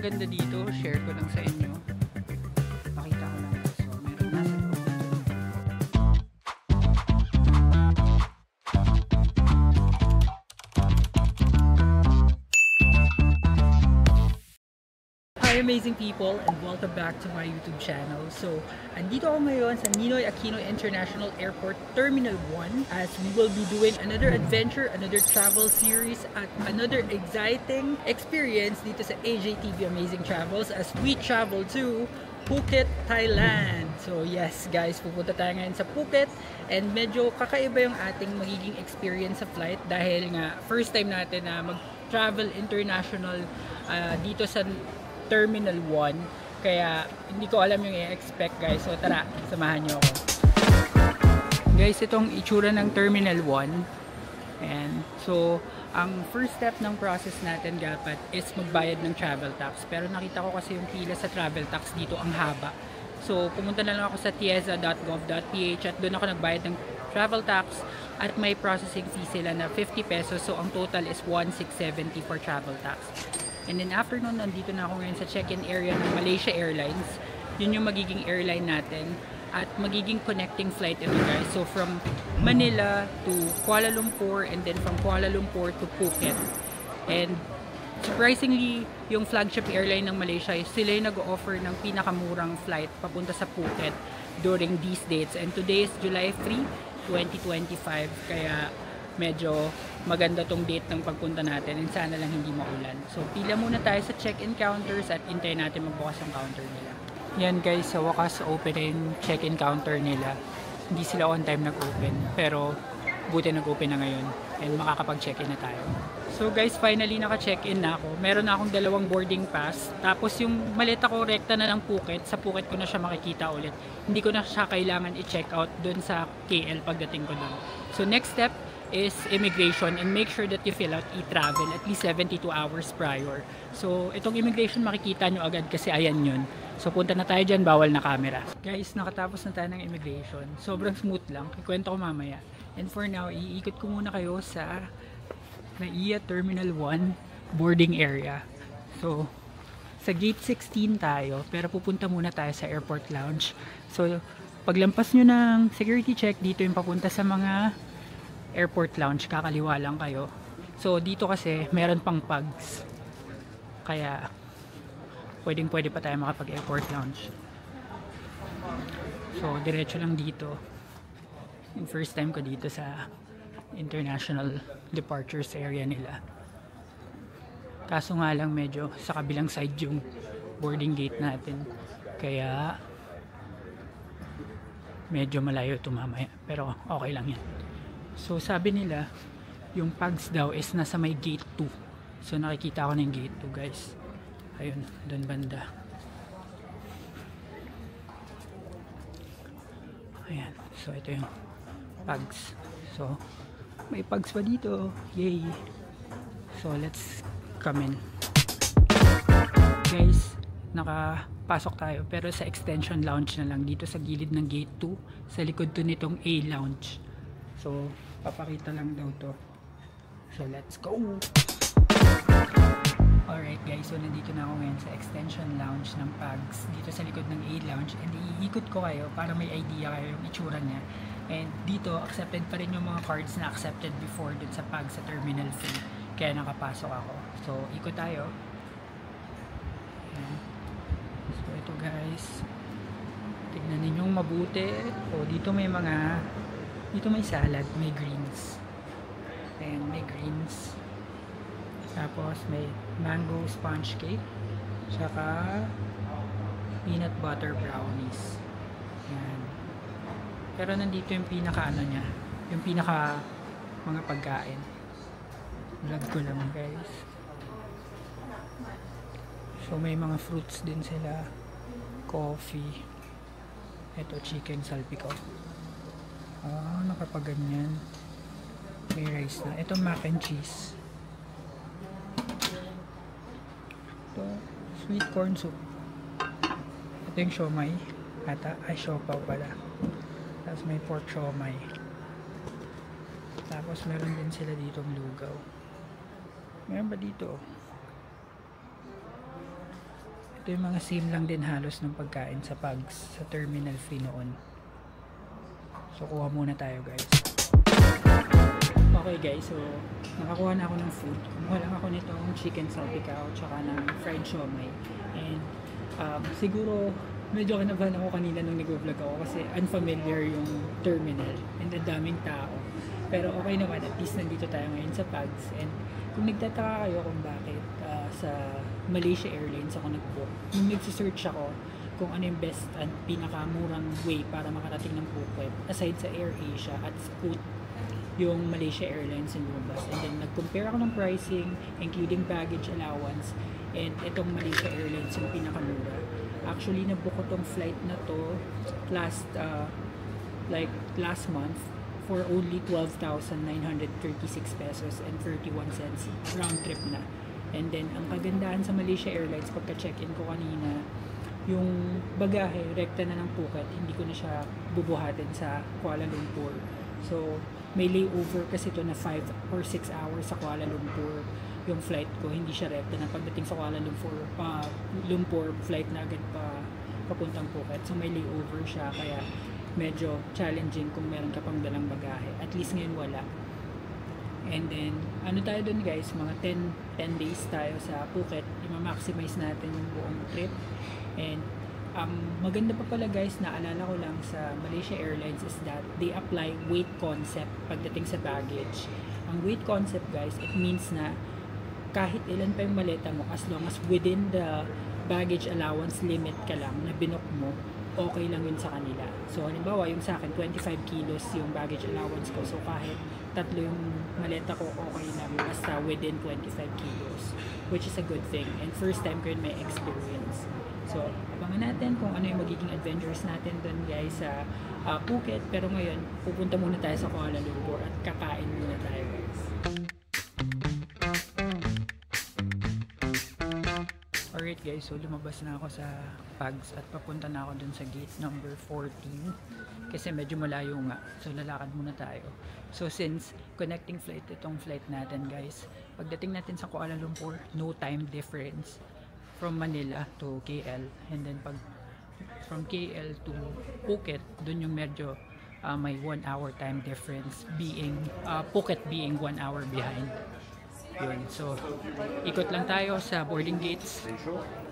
maganda dito, share ko lang sa inyo. Makita ko lang. So, meron nasa loob. Hi amazing people and welcome back to my YouTube channel. So, andito ako ngayon sa Ninoy Aquino International Airport Terminal 1 as we will be doing another adventure, another travel series at another exciting experience dito sa AJTV Amazing Travels as we travel to Phuket, Thailand. So yes guys, pupunta tayo ngayon sa Phuket and medyo kakaiba yung ating magiging experience sa flight dahil nga first time natin na mag-travel international dito sa Terminal 1, kaya hindi ko alam yung i-expect guys, so tara, samahan nyo ako. Guys, itong itsura ng Terminal 1, and so ang first step ng process natin dapat is magbayad ng travel tax, pero nakita ko kasi yung pila sa travel tax dito ang haba, so pumunta na lang ako sa tieza.gov.ph at doon ako nagbayad ng travel tax at may processing fee sila na 50 pesos, so ang total is 1,670 for travel tax. And then after nun, nandito na ako ngayon sa check-in area ng Malaysia Airlines. Yun yung magiging airline natin. At magiging connecting flight ito guys. So from Manila to Kuala Lumpur and then from Kuala Lumpur to Phuket. And surprisingly, yung flagship airline ng Malaysia, sila yung nag-offer ng pinakamurang flight papunta sa Phuket during these dates. And today is July 3, 2025. Kaya medyo maganda tong date ng pagpunta natin and sana lang hindi maulan. So pila muna tayo sa check-in counters at hintayin natin magbukas ang counter nila. Yan guys, sa wakas open na yung check-in counter nila. Hindi sila on time nag-open pero buti nag-open na ngayon and makakapag-check-in na tayo. So guys, finally naka-check-in na ako. Meron na akong 2 boarding pass. Tapos yung maleta ko rekta na ng Phuket. Sa Phuket ko na siya makikita ulit. Hindi ko na siya kailangan i-check out dun sa KL pagdating ko dun. So next step is immigration and make sure that you fill out e-travel at least 72 hours prior. So itong immigration makikita nyo agad kasi ayan yun. So punta na tayo dyan, bawal na camera. Guys, nakatapos na tayo ng immigration. Sobrang smooth lang. Ikwento ko mamaya. And for now, iikot ko muna kayo sa NAIA Terminal 1 boarding area. So sa gate 16 tayo pero pupunta muna tayo sa airport lounge. So paglampas nyo ng security check, dito yung papunta sa mga airport lounge, kakaliwa lang kayo. So dito kasi meron pang pugs, kaya pwede pa tayo makapag airport lounge. So diretso lang dito. Yung first time ko dito sa international departures area nila, kaso nga lang medyo sa kabilang side yung boarding gate natin, kaya medyo malayo ito mamaya, pero okay lang yan. So sabi nila yung pugs daw is nasa may gate 2. So nakikita ko na yung gate 2 guys. Ayun, doon banda. Ayan, so ito yung pugs. So may pugs pa dito. Yay! So let's come in. Guys, nakapasok tayo pero sa extension lounge na lang dito sa gilid ng gate 2. Sa likod to nitong A lounge. So papakita lang daw to. So let's go! Alright guys, so nandito na ako ngayon sa extension lounge ng pugs dito sa likod ng A lounge and iikot ko kayo para may idea kayo yung itsura niya. And dito accepted pa rin yung mga cards na accepted before dun sa pugs sa terminal fee, kaya nakapasok ako. So ikot tayo. Ayan. So ito guys, tignan ninyong mabuti. O dito may salad, may greens. Ayan, may greens. Tapos may mango sponge cake. Tsaka peanut butter brownies. Ayan. Pero nandito yung pinaka niya. Yung pinaka mga pagkain. Vlog ko lang guys. So may mga fruits din sila. Coffee. Ito chicken salpicon. Nakapaganyan. May rice na. Ito mac and cheese. Ito sweet corn soup. Ito yung siomai. Siopaw pala. Tapos may pork siomai. Tapos meron din sila ditong lugaw. Meron ba dito? Ito yung mga same lang din halos ng pagkain sa Pugs sa Terminal Fee noon. So kuha muna tayo guys. Okay guys, so nakakuha na ako ng food. Kumuha lang ako nitong chicken salpicao tsaka ng fried siomai. And siguro medyo kinabahan ako kanina nung nag-vlog ako kasi unfamiliar yung terminal and ang daming tao. Pero okay naman, at least nandito tayo ngayon sa Pugs. And kung nagtataka kayo kung bakit sa Malaysia Airlines ako nag-book, nung nagsisearch ako kung ano yung best at pinakamurang way para makarating ng Phuket aside sa AirAsia at Scoot, yung Malaysia Airlines yung lumabas. And then nag-compare ako ng pricing including baggage allowance, and itong Malaysia Airlines yung pinakamura. Actually nabook ko tong flight na to last month for only 12,936 pesos and 31 cents round trip na. And then ang kagandahan sa Malaysia Airlines pagka check-in ko kanina, yung bagahe rekta na ng Phuket, hindi ko na siya bubuhatin sa Kuala Lumpur. So may layover kasi to na 5 or 6 hours sa Kuala Lumpur yung flight ko, hindi siya rekta na pagdating sa Kuala Lumpur flight na agad papuntang Phuket. So may layover siya, kaya medyo challenging kung meron ka pang dalang bagahe. At least ngayon wala. And then ano tayo dun guys, mga 10 days tayo sa Phuket. I-maximize natin yung buong trip. And maganda pa pala guys, naalala ko lang sa Malaysia Airlines is that they apply weight concept pagdating sa baggage. Ang weight concept guys, it means na kahit ilan pa yung maleta mo, as long as within the baggage allowance limit ka lang na binook mo, okay lang yun sa kanila. So halimbawa yung sa akin 25 kilos yung baggage allowance ko, so kahit tatlo yung maleta ko, okay lang basta within 25 kilos, which is a good thing. And first time ko yun may experience. So abangan natin kung ano yung magiging adventures natin dun guys sa Phuket. Pero ngayon pupunta muna tayo sa Kuala Lumpur at kakain muna tayo guys. Alright guys, so lumabas na ako sa Pugs at papunta na ako dun sa gate number 14 kasi medyo malayo nga, so lalakad muna tayo. So since connecting flight itong flight natin guys, pagdating natin sa Kuala Lumpur, no time difference from Manila to KL, and then pag from KL to Phuket, dun yung medyo may 1 hour time difference, being Phuket being 1 hour behind. Yun. So, ikot lang tayo sa boarding gates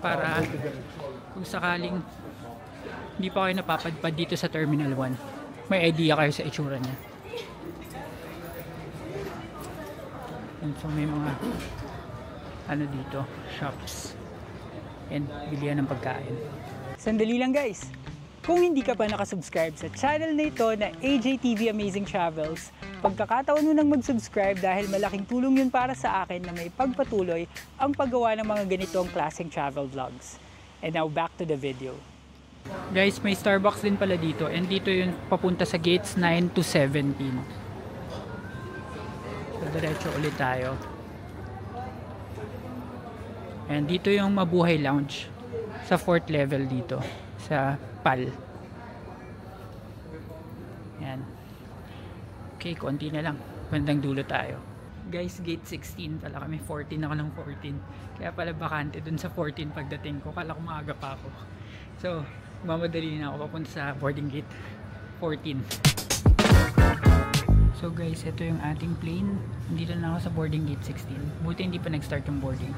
para kung sakaling hindi pa kayo napapadpad dito sa Terminal 1, may idea kayo sa itsura niya. And so, may mga ano dito, shops and bilihan ng pagkain. Sandali lang guys! Kung hindi ka pa nakasubscribe sa channel na ito na AJTV Amazing Travels, pagkakataon mo nang mag-subscribe dahil malaking tulong yun para sa akin na may pagpatuloy ang paggawa ng mga ganitong klaseng travel vlogs. And now back to the video. Guys, may Starbucks din pala dito, and dito yun papunta sa gates 9 to 17. So diretso ulit tayo. And dito yung Mabuhay Lounge sa 4th level dito sa PAL. Yan. Okay, konti na lang. Bandang dulo tayo. Guys, gate 16 pala kami. 14 ako ng 14. Kaya pala bakante dun sa 14 pagdating ko. Kala ko maaga pa ako. So, mamadali na ako papunta sa boarding gate 14. So guys, ito yung ating plane. Nandito na ako sa boarding gate 16. Buti hindi pa nag-start yung boarding.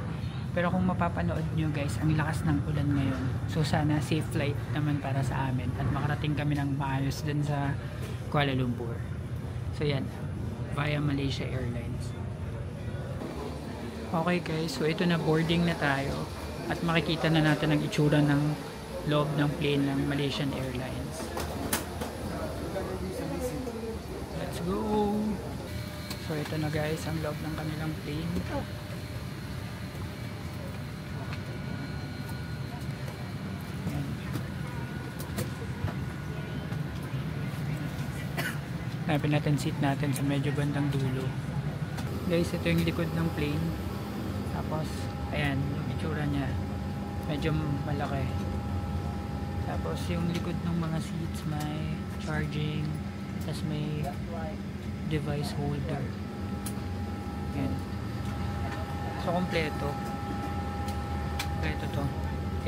Pero kung mapapanood nyo guys, ang lakas ng ulan ngayon. So sana safe flight naman para sa amin at makarating kami ng maayos dun sa Kuala Lumpur. So yan, via Malaysia Airlines. Okay guys, so ito na, boarding na tayo. At makikita na natin ang itsura ng loob ng plane ng Malaysian Airlines. Let's go! So ito na guys, ang loob ng kanilang plane. Hanapin natin seat natin sa medyo bandang dulo. Guys, ito yung likod ng plane. Tapos, ayan, yung itsura niya. Medyo malaki. Tapos, yung likod ng mga seats may charging. Tapos may device holder. Ayan. So, kompleto. Kompleto to.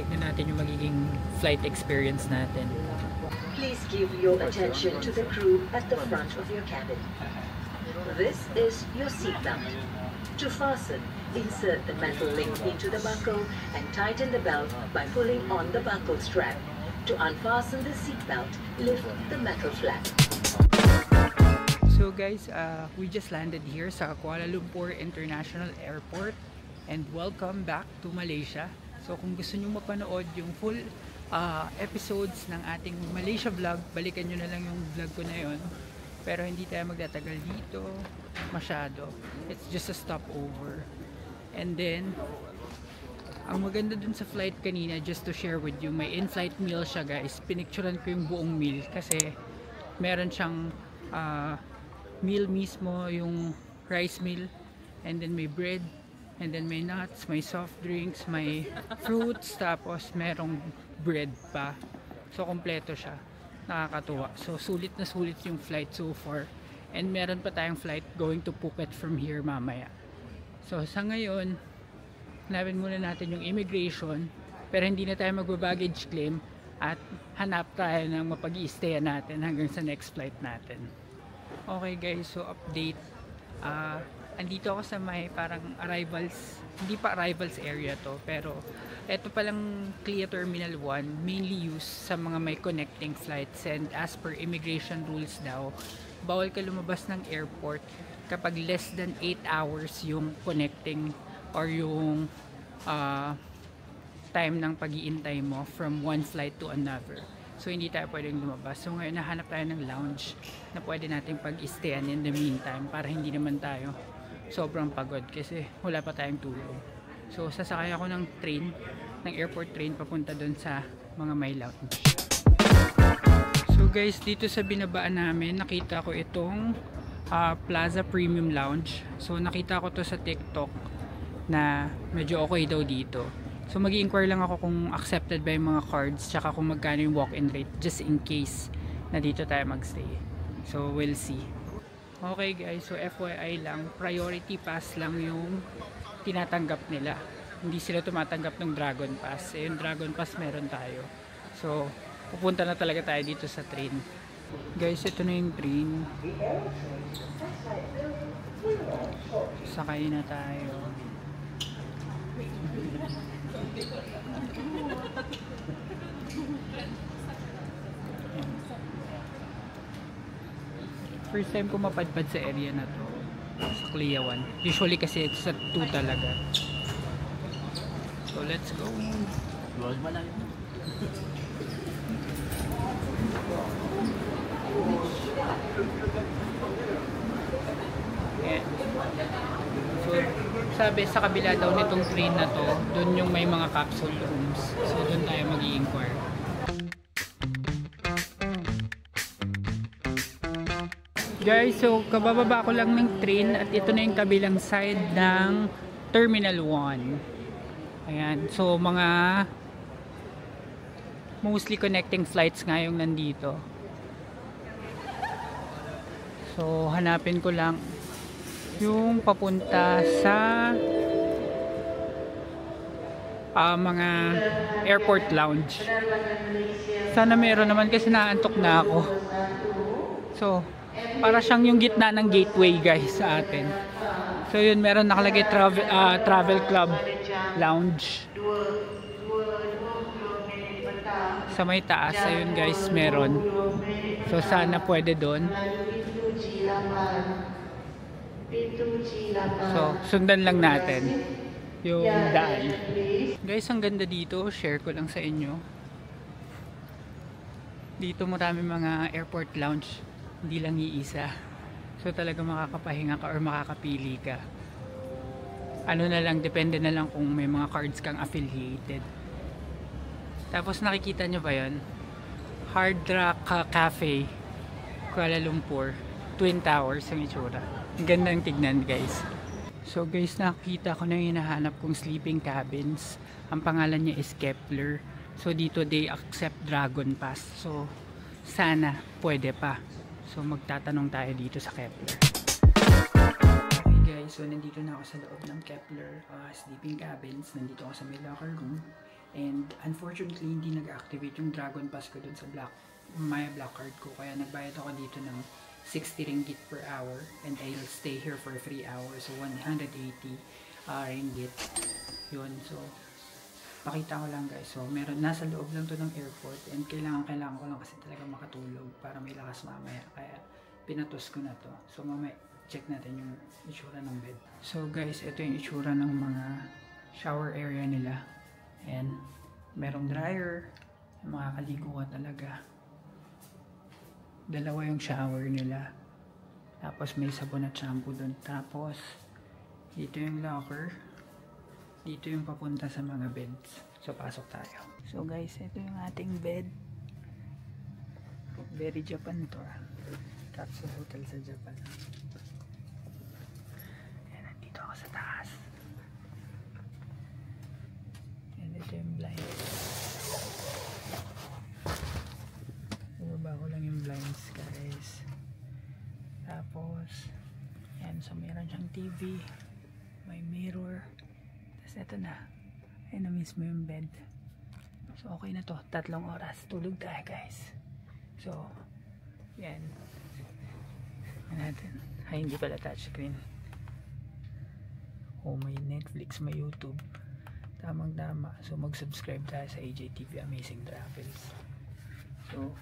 tignan natin yung magiging flight experience natin. Please give your attention to the crew at the front of your cabin. This is your seatbelt. To fasten, insert the metal link into the buckle and tighten the belt by pulling on the buckle strap. To unfasten the seatbelt, lift the metal flap. So guys, we just landed here sa Kuala Lumpur International Airport and welcome back to Malaysia. So kung gusto nyo mapanood yung full episodes ng ating Malaysia vlog, balikan nyo na lang yung vlog ko na yun. Pero hindi tayo magtatagal dito masyado. It's just a stopover. And then, ang maganda dun sa flight kanina, just to share with you, may in-flight meal siya guys. Pinicturean ko yung buong meal kasi meron siyang meal mismo, yung rice meal, and then may bread, and then may nuts, may soft drinks, may fruits, tapos merong bread pa. So kompleto siya. Nakakatuwa. So sulit na sulit yung flight so far. And meron pa tayong flight going to Phuket from here mamaya. So sa ngayon, hanapin muna natin yung immigration, pero hindi na tayo magbabaggage claim at hanap tayo ng mapag-i-stayan natin hanggang sa next flight natin. Okay guys, so update. Andito ako sa may parang arrivals, hindi pa arrivals area to, pero ito palang CLIA Terminal 1 mainly used sa mga may connecting flights, and as per immigration rules daw, bawal ka lumabas ng airport kapag less than 8 hours yung connecting or yung time ng pag-iintay mo from one flight to another. So hindi tayo pwedeng lumabas. So ngayon nahanap tayo ng lounge na pwede nating pag-stayan in the meantime para hindi naman tayo sobrang pagod kasi wala pa tayong tulog. So sasakay ako ng train, ng airport train papunta doon sa mga may lounge. So guys, dito sa binabaan namin nakita ko itong Plaza Premium Lounge. So nakita ko to sa TikTok na medyo okay daw dito. So mag-i-inquire lang ako kung accepted ba yung mga cards, tsaka kung magkano yung walk-in rate just in case na dito tayo magstay. So we'll see. Okay guys, so FYI lang, priority pass lang yung tinatanggap nila. Hindi sila tumatanggap ng Dragon Pass. Yung Dragon Pass meron tayo. So pupunta na talaga tayo dito sa train. Guys, ito na yung train. Sakay na tayo. First time ko mapadpad sa area na to, sa CLIA 1. Usually kasi it's sa 2 talaga. So let's go. Ayan. So sabi sa kabila daw nitong train na to, doon yung may mga capsule rooms. So doon tayo mag-i-inquire. Guys, so kabababa ko lang ng train at ito na yung kabilang side ng Terminal 1. Ayan, so mga mostly connecting flights nga yung nandito. So hanapin ko lang yung papunta sa mga airport lounge. Sana meron naman kasi naantok na ako. So para siyang yung gitna ng gateway guys sa atin. So yun, meron nakalagay travel club lounge sa may taas. Ayun guys, meron. So sana pwede doon. So sundan lang natin yung daan. Guys, ang ganda dito, share ko lang sa inyo. Dito marami mga airport lounge, hindi lang iisa. So talaga makakapahinga ka or makakapili ka. Ano na lang, depende na lang kung may mga cards kang affiliated. Tapos nakikita nyo ba yun? Hard Rock Cafe, Kuala Lumpur, Twin Towers ang itsura. Ang ganda ng tignan guys. So guys, nakita ko na yung hinahanap kong sleeping cabins. Ang pangalan niya is Kepler. So dito they accept Dragon Pass. So sana pwede pa. So magtatanong tayo dito sa Kepler. Okay guys, so nandito na ako sa loob ng Kepler sleeping cabins. Nandito ako sa may locker room. And unfortunately, hindi nag-activate yung Dragon Pass ko dun sa Maya Black Card ko. Kaya nagbayad ako dito ng 60 ringgit per hour. And I'll stay here for 3 hours. So, 180 ringgit. Yun. So, pakita ko lang guys. So, nasa loob lang to ng airport. And kailangan ko lang kasi talaga makatulog para may lakas mamaya. Kaya, pinatos ko na to. So, mamaya, check natin yung itsura ng bed. So, guys, ito yung itsura ng mga shower area nila. And merong dryer, makakaligo ka talaga. Dalawa yung shower nila. Tapos may sabon at shampoo dun. Tapos dito yung locker. Dito yung papunta sa mga beds. So pasok tayo. So guys, ito yung ating bed. Very Japan to. Capsule hotel sa Japan. Ayan, nandito ako sa taas. Ito yung blinds. Bumaba ko lang yung blinds guys. Tapos yan, so meron siyang TV, may mirror. Tapos ito na, ayun na mismo yung bed. So okay na to, 3 oras tulog tayo guys. So yan natin. Ay, hindi pala touchscreen. Oh, may Netflix, may YouTube. Tamang tama. So mag-subscribe tayo sa AJTV Amazing Travels. So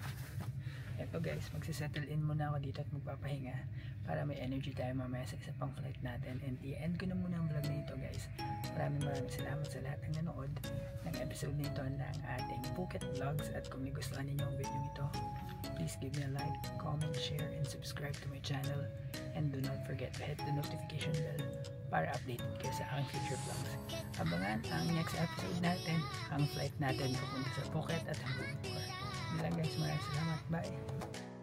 eto guys, magsisettle in muna ako dito at magpapahinga para may energy tayo mamaya sa isa pang flight natin. And i-end ko na muna ang vlog na ito guys. Maraming salamat sa lahat ng nanood ng episode nito ng ating Phuket Vlogs. At kung nagustuhan ninyo ang video ito, please give me a like, comment, share, and subscribe to my channel. And do not forget to hit the notification bell para updated kayo sa aking future vlogs. Abangan ang next episode natin, ang flight natin papunta sa Phuket at Hanggang. Yun lang guys, maraming salamat. Bye!